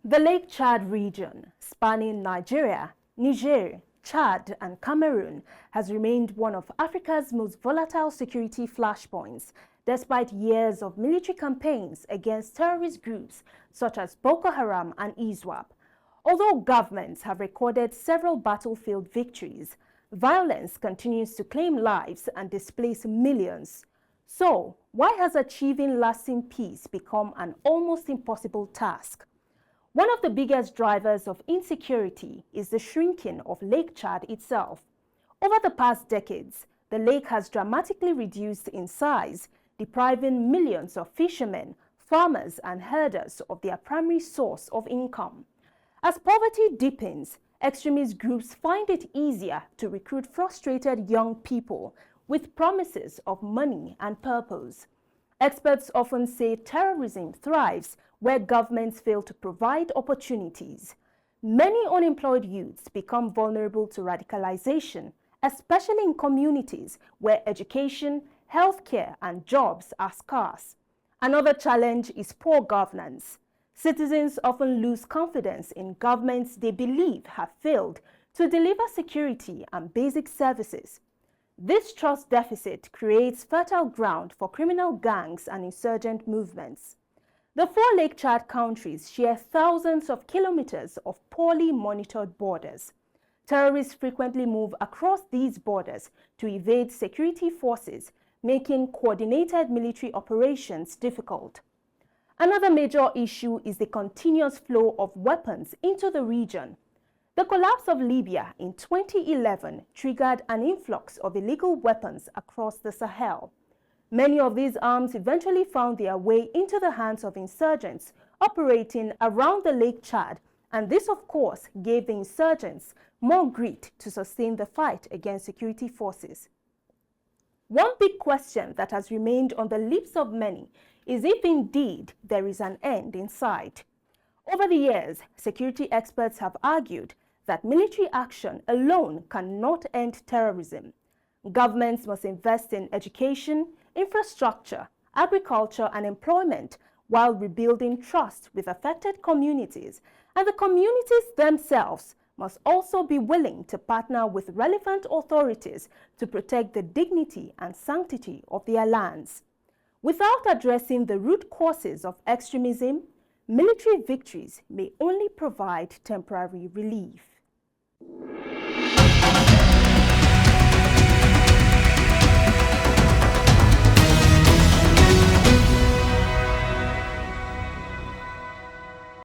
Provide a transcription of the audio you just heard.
The Lake Chad region, spanning Nigeria, Niger, Chad and Cameroon, has remained one of Africa's most volatile security flashpoints, despite years of military campaigns against terrorist groups such as Boko Haram and ISWAP. Although governments have recorded several battlefield victories, violence continues to claim lives and displace millions. So, why has achieving lasting peace become an almost impossible task? One of the biggest drivers of insecurity is the shrinking of Lake Chad itself. Over the past decades, the lake has dramatically reduced in size, depriving millions of fishermen, farmers and herders of their primary source of income. As poverty deepens, extremist groups find it easier to recruit frustrated young people with promises of money and purpose. Experts often say terrorism thrives where governments fail to provide opportunities. Many unemployed youths become vulnerable to radicalization, especially in communities where education, healthcare, and jobs are scarce. Another challenge is poor governance. Citizens often lose confidence in governments they believe have failed to deliver security and basic services. This trust deficit creates fertile ground for criminal gangs and insurgent movements. The four Lake Chad countries share thousands of kilometers of poorly monitored borders. Terrorists frequently move across these borders to evade security forces, making coordinated military operations difficult. Another major issue is the continuous flow of weapons into the region. The collapse of Libya in 2011 triggered an influx of illegal weapons across the Sahel. Many of these arms eventually found their way into the hands of insurgents operating around the Lake Chad, and this, of course, gave the insurgents more grit to sustain the fight against security forces. One big question that has remained on the lips of many is if indeed there is an end in sight. Over the years, security experts have argued that military action alone cannot end terrorism. Governments must invest in education, infrastructure, agriculture, and employment while rebuilding trust with affected communities, and the communities themselves must also be willing to partner with relevant authorities to protect the dignity and sanctity of their lands. Without addressing the root causes of extremism, military victories may only provide temporary relief.